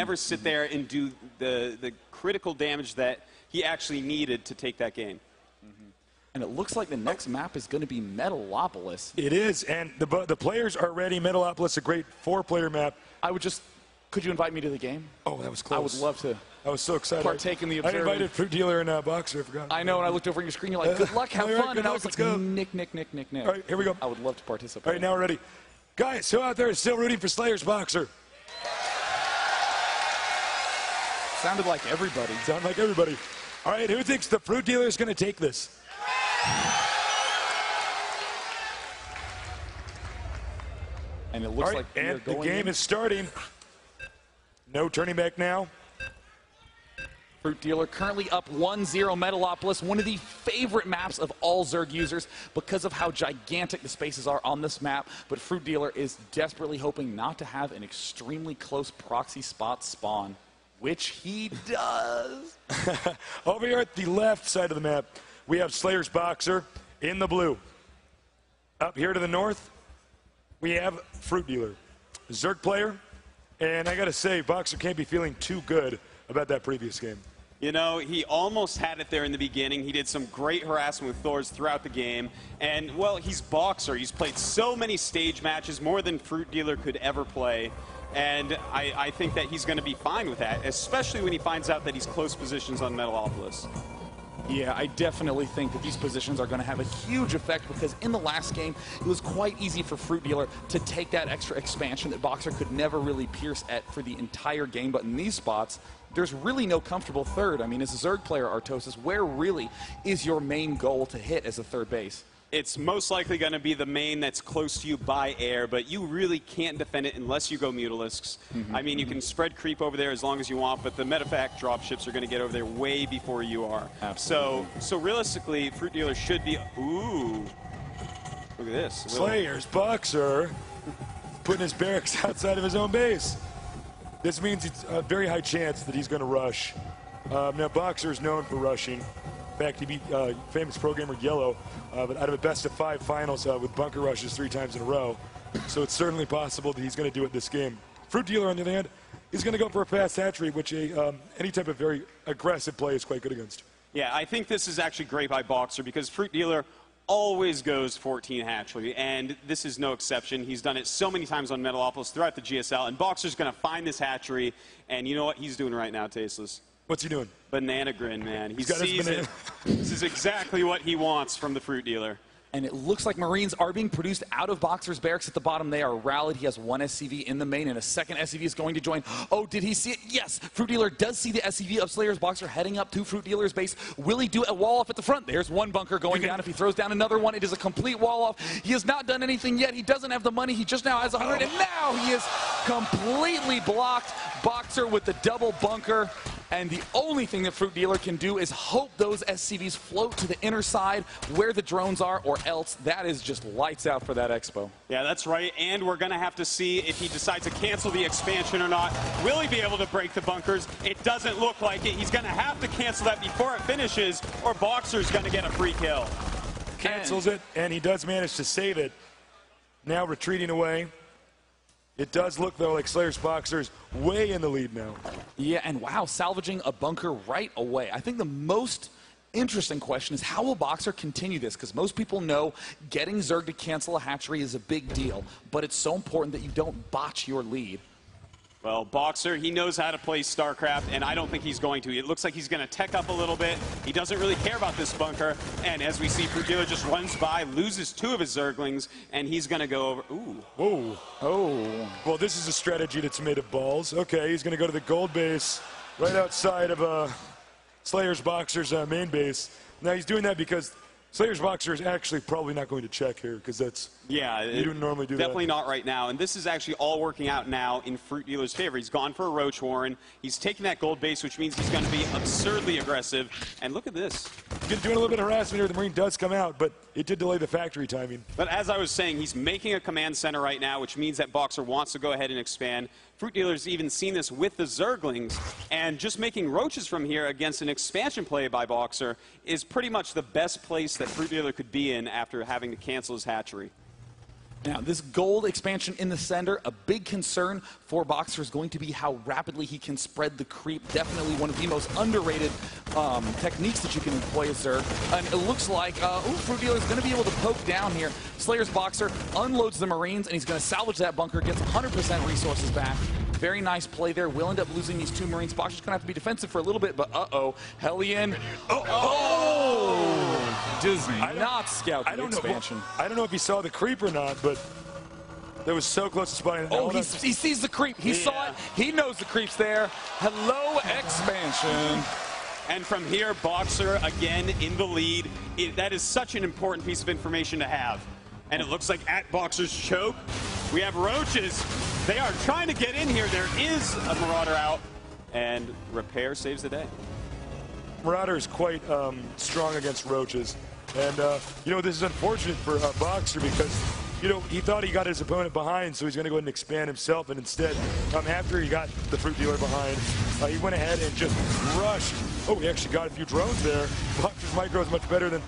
never sit there and do the critical damage that he actually needed to take that game. And it looks like the next map is going to be Metalopolis. It is, and the players are ready. Metalopolis, a great 4-player map. Could you invite me to the game? Oh, that was close. I would love to. I was so excited. Partake in the observing. I invited FruitDealer and Boxer. I forgot. I know, and I looked over your screen. You're like, good luck, have fun. And I was like, Nick. All right, here we go. I would love to participate. All right, now we're ready. Guys, who out there is still rooting for SlayerSBoxer? Sounded like everybody. Sounded like everybody. All right, who thinks the FruitDealer is going to take this? And it looks like and the game is starting. No turning back now. FruitDealer currently up 1-0 Metalopolis, one of the favorite maps of all Zerg users because of how gigantic the spaces are on this map. But FruitDealer is desperately hoping not to have an extremely close proxy spot spawn, which he does. Over here at the left side of the map, we have SlayerSBoxer in the blue. Up here to the north, we have FruitDealer, Zerg player, and I gotta say, Boxer can't be feeling too good about that previous game. You know, he almost had it there in the beginning. He did some great harassment with Thors throughout the game. And, well, he's Boxer. He's played so many stage matches, more than FruitDealer could ever play. And I think that he's going to be fine with that, especially when he finds out that he's close positions on Metalopolis. Yeah, I definitely think that these positions are going to have a huge effect because in the last game, it was quite easy for FruitDealer to take that extra expansion that Boxer could never really pierce at for the entire game. But in these spots, there's really no comfortable third. I mean, as a Zerg player, Artosis, where really is your main goal to hit as a third base? It's most likely going to be the main that's close to you by air, but you really can't defend it unless you go Mutalisks. I mean, you can spread creep over there as long as you want, but the medevac dropships are going to get over there way before you are. Absolutely. So realistically, FruitDealer should be... Ooh. Look at this. SlayerSBoxer putting his barracks outside of his own base. This means it's a very high chance that he's going to rush. Now, Boxer is known for rushing. In fact, he beat famous programmer Yellow, but out of a best-of-5 finals with bunker rushes 3 times in a row. So it's certainly possible that he's going to do it this game. FruitDealer, on the other hand, is going to go for a fast hatchery, which any type of very aggressive play is quite good against. Yeah, I think this is actually great by Boxer because FruitDealer always goes 14 hatchery, and this is no exception. He's done it so many times on Metalopolis throughout the GSL, and Boxer's going to find this hatchery, and you know what he's doing right now, Tasteless? What's he doing? Banana grin, man. He sees it. This is exactly what he wants from the FruitDealer. And it looks like Marines are being produced out of Boxer's barracks at the bottom. They are rallied. He has one SCV in the main, and a second SCV is going to join. Oh, did he see it? Yes. FruitDealer does see the SCV of SlayerSBoxer heading up to FruitDealer's base. Will he do a wall off at the front? There's one bunker going down. If he throws down another one, it is a complete wall off. He has not done anything yet. He doesn't have the money. He just now has 100, and now he is completely blocked. Boxer with the double bunker. And the only thing that FruitDealer can do is hope those SCVs float to the inner side where the drones are, or else that is just lights out for that expo. Yeah, that's right. And we're going to have to see if he decides to cancel the expansion or not. Will he be able to break the bunkers? It doesn't look like it. He's going to have to cancel that before it finishes, or Boxer's going to get a free kill. Cancels it, and he does manage to save it. Now retreating away. It does look, though, like SlayerSBoxer's way in the lead now. Yeah, and wow, salvaging a bunker right away. I think the most interesting question is how will Boxer continue this? Because most people know getting Zerg to cancel a hatchery is a big deal, but it's so important that you don't botch your lead. Well, Boxer, he knows how to play StarCraft, and I don't think he's going to. It looks like he's going to tech up a little bit. He doesn't really care about this bunker, and as we see, FruitDealer just runs by, loses 2 of his Zerglings, and he's going to go over. Ooh. Whoa. Oh. Well, this is a strategy that's made of balls. Okay, he's going to go to the gold base right outside of SlayerSBoxer's main base. Now, he's doing that because SlayerSBoxer is actually probably not going to check here because that's... Yeah, you don't normally do definitely that. Not right now. And this is actually all working out now in FruitDealer's favor. He's gone for a Roach Warren. He's taking that gold base, which means he's going to be absurdly aggressive. And look at this. He's doing a little bit of harassment here. The Marine does come out, but it did delay the factory timing. But as I was saying, he's making a command center right now, which means that Boxer wants to go ahead and expand. FruitDealer's even seen this with the Zerglings, and just making roaches from here against an expansion play by Boxer is pretty much the best place that FruitDealer could be in after having to cancel his hatchery. Now, this gold expansion in the center, a big concern for Boxer is going to be how rapidly he can spread the creep. Definitely one of the most underrated techniques that you can employ as Zerg. And it looks like FruitDealer is going to be able to poke down here. SlayerSBoxer unloads the Marines, and he's going to salvage that bunker, gets 100% resources back. Very nice play there. We'll end up losing these 2 Marines. Boxer's going to have to be defensive for a little bit, but Hellion. Does not scout the expansion. I don't know if he saw the creep or not, but that was so close to spotting. He sees the creep. He saw it. He knows the creep's there. Hello, expansion. And from here, Boxer again in the lead. That is such an important piece of information to have. And it looks like at Boxer's choke, we have Roaches. They are trying to get in here. There is a Marauder out, and Repair saves the day. Marauder is quite strong against Roaches. And, you know, this is unfortunate for Boxer because, you know, he thought he got his opponent behind, so he's going to go ahead and expand himself. And instead, after he got the FruitDealer behind, he went ahead and just rushed. Oh, he actually got a few drones there. Boxer's micro is much better than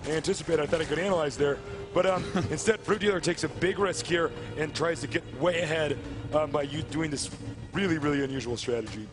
I anticipated. I thought I could analyze there. But instead, FruitDealer takes a big risk here and tries to get way ahead by doing this really, really unusual strategy.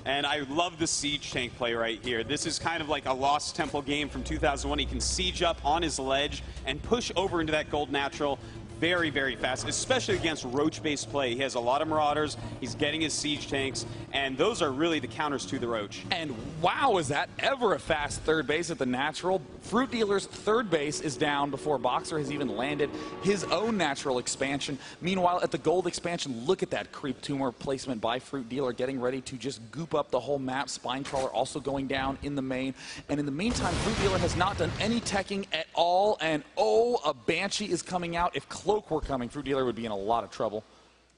And I love the siege tank play right here. This is kind of like a Lost Temple game from 2001. He can siege up on his ledge and push over into that gold natural very, very fast, especially against Roach-based play. He has a lot of Marauders. He's getting his siege tanks, and those are really the counters to the Roach. And wow, is that ever a fast third base at the natural? FruitDealer's third base is down before Boxer has even landed his own natural expansion. Meanwhile, at the gold expansion, look at that creep tumor placement by FruitDealer, getting ready to just goop up the whole map. Spinecrawler also going down in the main. And in the meantime, FruitDealer has not done any teching at all. And a Banshee is coming out. If Cloak were coming, FruitDealer would be in a lot of trouble.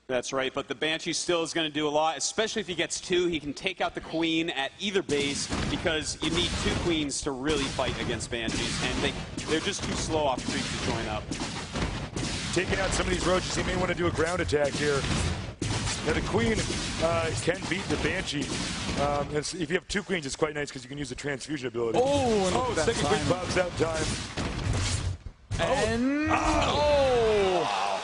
That's right, but the Banshee still is going to do a lot, especially if he gets 2. He can take out the Queen at either base because you need 2 Queens to really fight against Banshees, and they're just too slow off creep to join up. Taking out some of these Roaches, he may want to do a ground attack here. Now the Queen can beat the Banshee. If you have 2 Queens, it's quite nice because you can use the transfusion ability. Second Queen pops out time.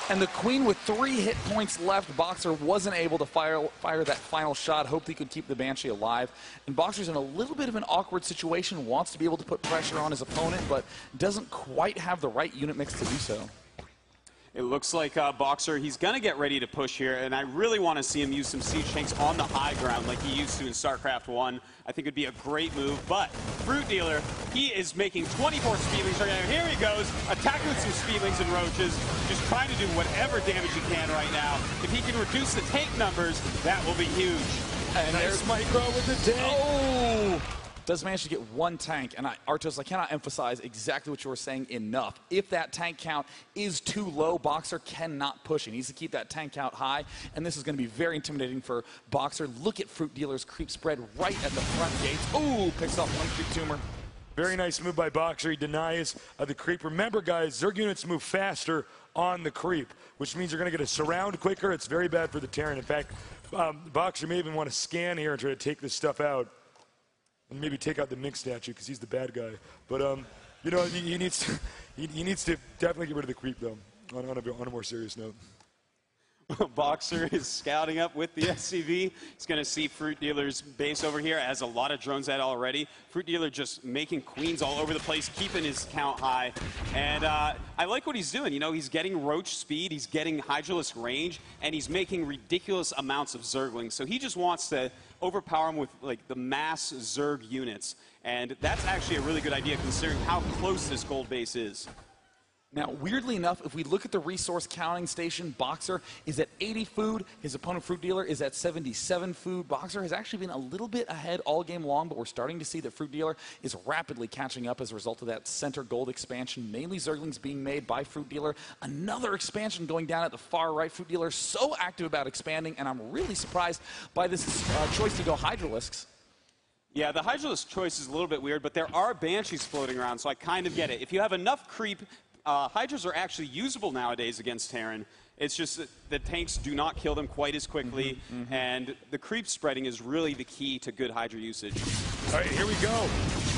And the Queen with 3 hit points left. Boxer wasn't able to fire that final shot. Hoped he could keep the Banshee alive. And Boxer's in a little bit of an awkward situation. Wants to be able to put pressure on his opponent, but doesn't quite have the right unit mix to do so. It looks like Boxer, he's going to get ready to push here, and I really want to see him use some siege tanks on the high ground like he used to in Starcraft 1. I think it would be a great move, but FruitDealer, he is making 24 speedlings right now. Here he goes, attacking with some speedlings and Roaches, just trying to do whatever damage he can right now. If he can reduce the tank numbers, that will be huge. And there's Micro with the tank. Does manage to get 1 tank, and Artos, I cannot emphasize exactly what you were saying enough. If that tank count is too low, Boxer cannot push. He needs to keep that tank count high, and this is going to be very intimidating for Boxer. Look at FruitDealer's creep spread right at the front gates. Picks off 1 creep tumor. Very nice move by Boxer. He denies the creep. Remember, guys, Zerg units move faster on the creep, which means you're going to get a surround quicker. It's very bad for the Terran. In fact, Boxer may even want to scan here and try to take this stuff out. And maybe take out the Mink statue because he's the bad guy. But you know, he needs to definitely get rid of the creep though. On a more serious note. Boxer is scouting up with the SCV. He's going to see FruitDealer's base over here. Has a lot of drones at already. FruitDealer just making Queens all over the place, keeping his count high. And I like what he's doing. You know, he's getting Roach speed, he's getting Hydralisk range, and he's making ridiculous amounts of Zerglings. So he just wants to overpower him with like the mass Zerg units. And that's actually a really good idea considering how close this gold base is. Now, weirdly enough, if we look at the resource counting station, Boxer is at 80 food. His opponent, FruitDealer, is at 77 food. Boxer has actually been a little bit ahead all game long, but we're starting to see that FruitDealer is rapidly catching up as a result of that center gold expansion, mainly Zerglings being made by FruitDealer. Another expansion going down at the far right. FruitDealer so active about expanding, and I'm really surprised by this choice to go Hydralisks. Yeah, the Hydralisk choice is a little bit weird, but there are Banshees floating around, so I kind of get it. If you have enough creep, Hydras are actually usable nowadays against Terran. It's just that the tanks do not kill them quite as quickly, and the creep spreading is really the key to good Hydra usage. All right, here we go.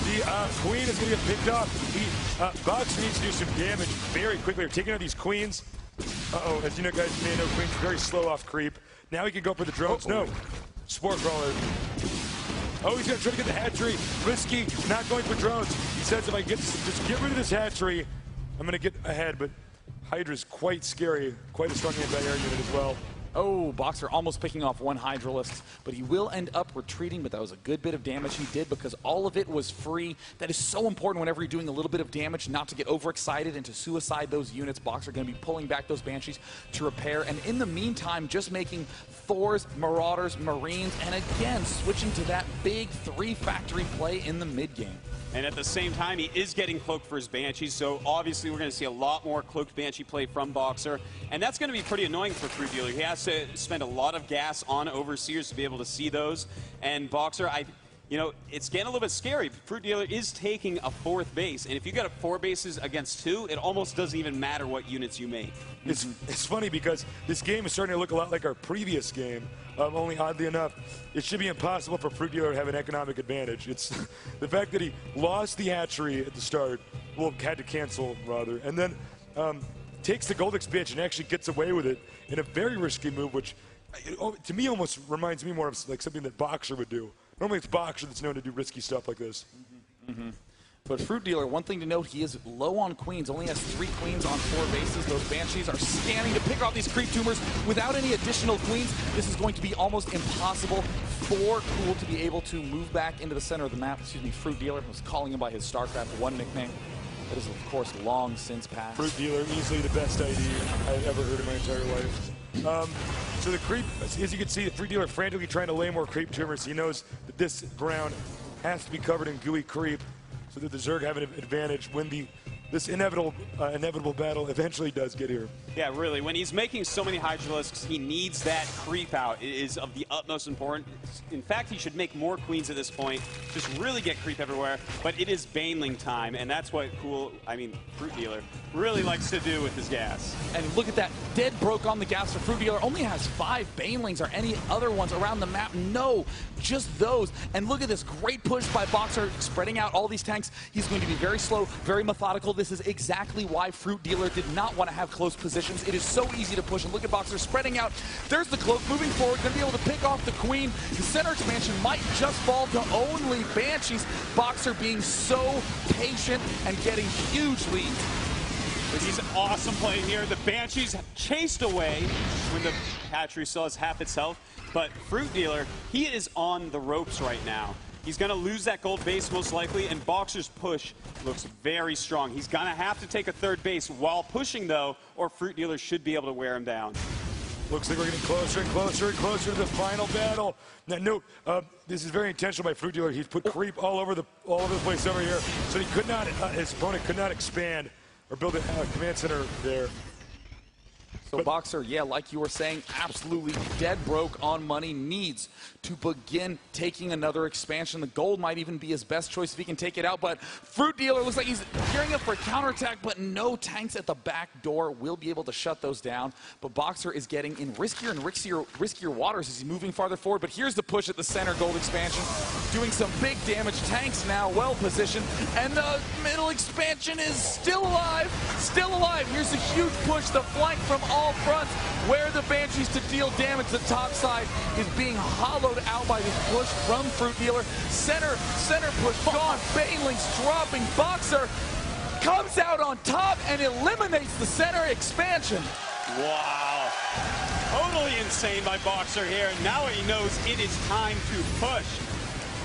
The Queen is going to get picked up. Boxer needs to do some damage very quickly. They're taking out these Queens. Uh-oh, as you know, guys, may know, Queen's very slow off creep. Now he can go for the drones. No. Spore Crawler. Oh, he's going to try to get the hatchery. Risky, not going for drones. He says if I just get rid of this hatchery, I'm going to get ahead. But Hydra's quite scary. Quite a strong anti-air unit as well. Oh, Boxer almost picking off one Hydralisk, but he will end up retreating, but that was a good bit of damage he did because all of it was free. That is so important whenever you're doing a little bit of damage, not to get overexcited and to suicide those units. Boxer going to be pulling back those Banshees to repair, and in the meantime, just making Thors, Marauders, Marines, and again, switching to that big 3-factory play in the mid-game. And at the same time, he is getting cloaked for his Banshees, so obviously we're going to see a lot more cloaked Banshee play from Boxer, and that's going to be pretty annoying for FruitDealer. He has to spend a lot of gas on Overseers to be able to see those, and Boxer, it's getting a little bit scary. FruitDealer is taking a 4th base, and if you got 4 bases against 2, it almost doesn't even matter what units you make. It's funny because this game is starting to look a lot like our previous game, only oddly enough, it should be impossible for FruitDealer to have an economic advantage. It's the fact that he lost the hatchery at the start, well, had to cancel, rather, and then takes the gold expansion and actually gets away with it in a very risky move, which to me almost reminds me more of like something that Boxer would do. Normally it's Boxer that's known to do risky stuff like this. But FruitDealer, one thing to note, he is low on queens, only has 3 queens on 4 bases. Those Banshees are scanning to pick off these creep tumors. Without any additional queens, this is going to be almost impossible for Cool to be able to move back into the center of the map. Excuse me, FruitDealer was calling him by his StarCraft 1 nickname. That is, of course, long since passed. FruitDealer, easily the best ID I've ever heard in my entire life. So the creep, as you can see, the FruitDealer frantically trying to lay more creep tumors. He knows that this ground has to be covered in gooey creep so that the Zerg have an advantage when this inevitable battle eventually does get here. Yeah, really. When he's making so many Hydralisks, he needs that creep out. It is of the utmost importance. In fact, he should make more queens at this point. Just really get creep everywhere. But it is Baneling time, and that's what FruitDealer really likes to do with his gas. And look at that. Dead broke on the gas for FruitDealer. Only has 5 Banelings or any other ones around the map. No, just those. And look at this great push by Boxer, spreading out all these tanks. He's going to be very slow, very methodical. This is exactly why FruitDealer did not want to have close positions. It is so easy to push, and look at Boxer spreading out. There's the cloak moving forward, going to be able to pick off the queen. The center expansion might just fall to only Banshees. Boxer being so patient and getting huge leads. He's an awesome play here. The Banshees chased away when the hatchery still has half its health, but FruitDealer, he is on the ropes right now. He's going to lose that gold base most likely, and Boxer's push looks very strong. He's going to have to take a 3rd base while pushing, though, or FruitDealer should be able to wear him down. Looks like we're getting closer and closer and closer to the final battle. Now, note, this is very intentional by FruitDealer. He's put creep all over the place over here, so he could not, his opponent could not expand or build a command center there. So Boxer, yeah, like you were saying, absolutely dead broke on money, needs to begin taking another expansion. The gold might even be his best choice if he can take it out, but FruitDealer looks like he's gearing up for a counterattack, but no tanks at the back door will be able to shut those down. But Boxer is getting in riskier and riskier waters as he's moving farther forward, but here's the push at the center gold expansion, doing some big damage. Tanks now well positioned, and the middle expansion is still alive, still alive. Here's a huge push, the flank from all fronts, where the Banshees to deal damage. The top side is being hollowed out by this push from FruitDealer. Center push gone. Banelings dropping. Boxer comes out on top and eliminates the center expansion. Wow. Totally insane by Boxer here. Now he knows it is time to push.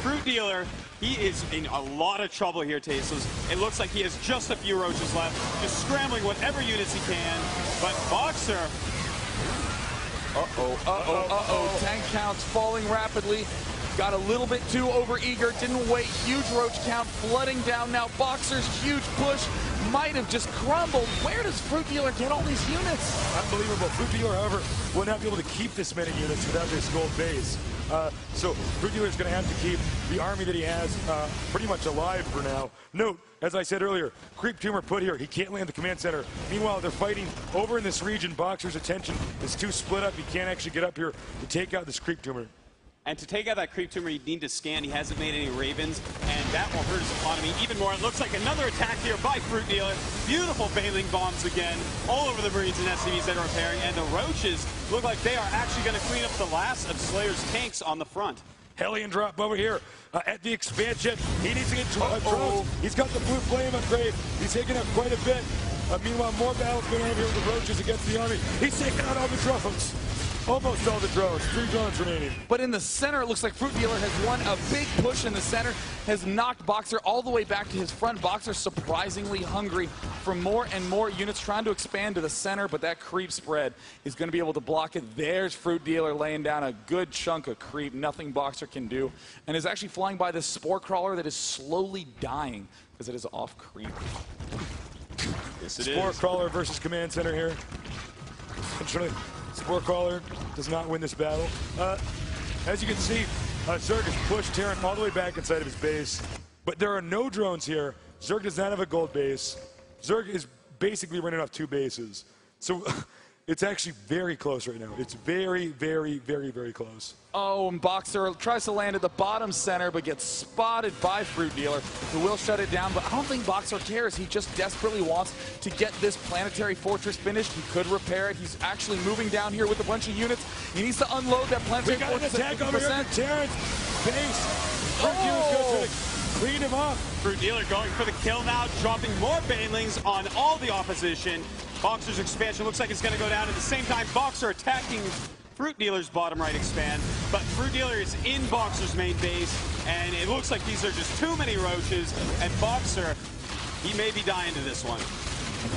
FruitDealer, he is in a lot of trouble here, Tasteless. It looks like he has just a few roaches left, just scrambling whatever units he can. But Boxer... Tank counts falling rapidly. Got a little bit too overeager, didn't wait. Huge roach count flooding down now. Boxer's huge push might have just crumbled. Where does FruitDealer get all these units? Unbelievable. FruitDealer, however, will not be able to keep this many units without this gold base. So FruitDealer is going to have to keep the army that he has pretty much alive for now. Note, as I said earlier, creep tumor put here. He can't land the command center. Meanwhile, they're fighting over in this region. Boxer's attention is too split up. He can't actually get up here to take out this creep tumor. And to take out that creep tumor, he'd need to scan. He hasn't made any Ravens, and that will hurt his economy even more. It looks like another attack here by FruitDealer. Beautiful Bailing bombs again, all over the Marines and SCVs that are repairing. And the Roaches look like they are actually going to clean up the last of Slayer's tanks on the front. Hellion drop over here at the expansion. He needs to get drones. He's got the blue flame upgrade. He's taking up quite a bit. Meanwhile, more battles going on here with the Roaches against the army. He's taking out all the drones. Almost all the drones. 3 drones remaining. But in the center, it looks like FruitDealer has won a big push in the center, has knocked Boxer all the way back to his front. Boxer surprisingly hungry for more and more units, trying to expand to the center, but that creep spread is going to be able to block it. There's FruitDealer laying down a good chunk of creep, nothing Boxer can do, and is actually flying by this Spore Crawler that is slowly dying because it is off creep. Yes, it Spore is. Crawler versus Command Center here. Essentially, Spore Crawler does not win this battle. As you can see, Zerg has pushed Terran all the way back inside of his base, but there are no drones here. Zerg does not have a gold base. Zerg is basically running off 2 bases. So it's actually very close right now. It's very, very, very, very close. Oh, and Boxer tries to land at the bottom center, but gets spotted by FruitDealer, who will shut it down. But I don't think Boxer cares. He just desperately wants to get this planetary fortress finished. He could repair it. He's actually moving down here with a bunch of units. He needs to unload that planetary fortress. We got an attack over here at Terran's base. FruitDealer's going to clean him up. FruitDealer going for the kill now, dropping more Banelings on all the opposition. Boxer's expansion looks like it's going to go down. At the same time, Boxer attacking FruitDealer's bottom right expand, but FruitDealer is in Boxer's main base, and it looks like these are just too many Roaches, and Boxer, he may be dying to this one.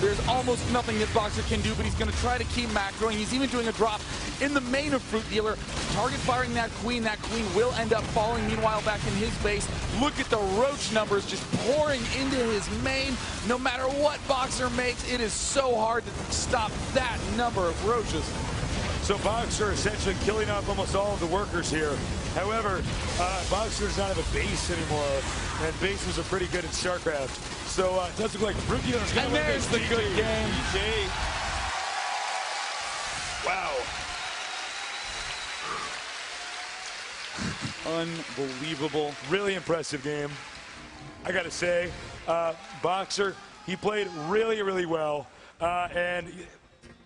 There's almost nothing that Boxer can do, but he's going to try to keep macroing. He's even doing a drop in the main of FruitDealer, target firing that queen. That queen will end up falling. Meanwhile, back in his base, look at the Roach numbers just pouring into his main. No matter what Boxer makes, it is so hard to stop that number of Roaches. So Boxer essentially killing off almost all of the workers here. However, Boxer does not have a base anymore, and bases are pretty good in Starcraft. So it does look like FruitDealer's going to win this. And there's the good game. GG. Wow. Unbelievable. Really impressive game. I got to say, Boxer, he played really, really well. And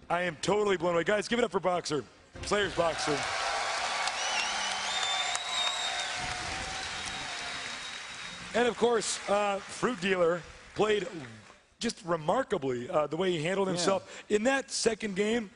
I am totally blown away. Guys, give it up for Boxer. SlayerSBoxer. And of course, FruitDealer played just remarkably the way he handled himself. In that second game,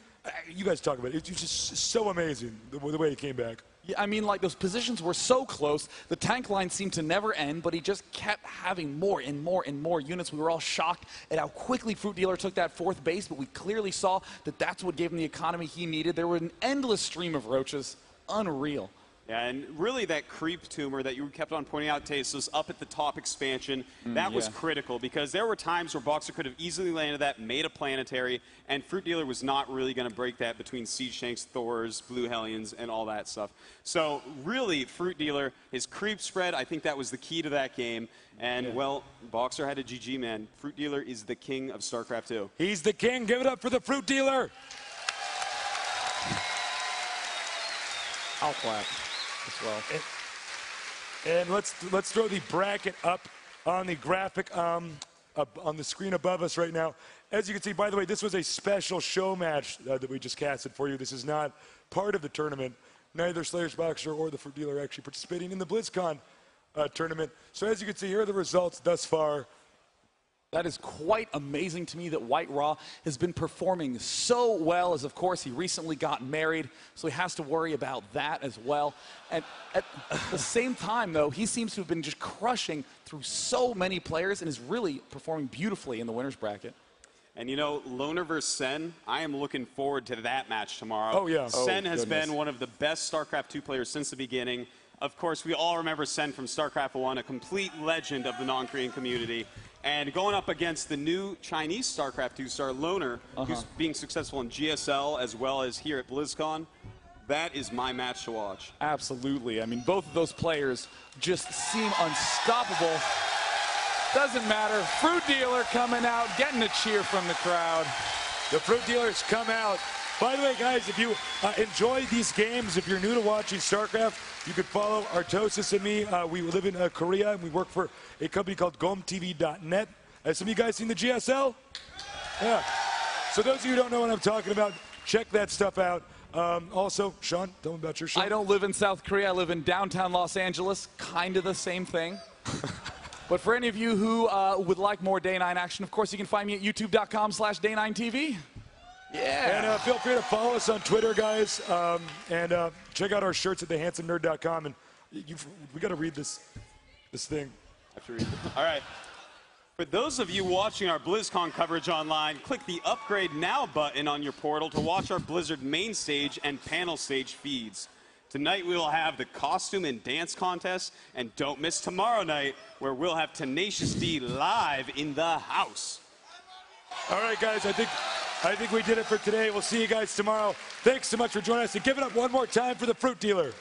you guys talk about it. It's just so amazing the way he came back. Yeah, I mean, like, those positions were so close. The tank line seemed to never end, but he just kept having more and more and more units. We were all shocked at how quickly FruitDealer took that 4th base, but we clearly saw that that's what gave him the economy he needed. There were an endless stream of Roaches. Unreal. Yeah, and really that creep tumor that you kept on pointing out, Tasos, up at the top expansion, that was critical because there were times where Boxer could have easily landed that, made a planetary, and FruitDealer was not really going to break that between Siege Tanks, Thors, Blue Hellions, and all that stuff. So really, FruitDealer, his creep spread, I think that was the key to that game. And, well, Boxer had a GG, man. FruitDealer is the king of StarCraft 2. He's the king. Give it up for the FruitDealer. I'll clap as well. And let's throw the bracket up on the graphic up on the screen above us right now. As you can see, by the way, this was a special show match that we just casted for you. This is not part of the tournament. Neither SlayerSBoxer or the FruitDealer are actually participating in the Blizzcon tournament. So as you can see, here are the results thus far. That is quite amazing to me that White Raw has been performing so well, as of course he recently got married, so he has to worry about that as well. And at the same time, though, he seems to have been just crushing through so many players and is really performing beautifully in the winner's bracket. And you know, Loner versus Sen, I am looking forward to that match tomorrow. Oh, yeah. Sen has been one of the best StarCraft 2 players since the beginning. Of course, we all remember Sen from StarCraft 1, a complete legend of the non-Korean community. And going up against the new Chinese StarCraft 2 star, Loner, who's being successful in GSL as well as here at BlizzCon, that is my match to watch. Absolutely. I mean, both of those players just seem unstoppable. Doesn't matter. FruitDealer coming out, getting a cheer from the crowd. The FruitDealers come out By the way, guys, if you enjoy these games, if you're new to watching StarCraft, you could follow Artosis and me. We live in Korea, and we work for a company called gomtv.net. Have some of you guys seen the GSL? Yeah. So those of you who don't know what I'm talking about, check that stuff out. Also, Sean, tell me about your show. I don't live in South Korea. I live in downtown Los Angeles. Kind of the same thing. But for any of you who would like more Day 9 action, of course, you can find me at youtube.com/Day9TV. Yeah. And feel free to follow us on Twitter, guys. And check out our shirts at thehandsomernerd.com. And we got to read this thing. I have to read it. All right. For those of you watching our BlizzCon coverage online, click the Upgrade Now button on your portal to watch our Blizzard main stage and panel stage feeds. Tonight we will have the costume and dance contest, and don't miss tomorrow night where we'll have Tenacious D live in the house. All right, guys, I think we did it for today. We'll see you guys tomorrow. Thanks so much for joining us. And give it up one more time for the Fruit Dealer.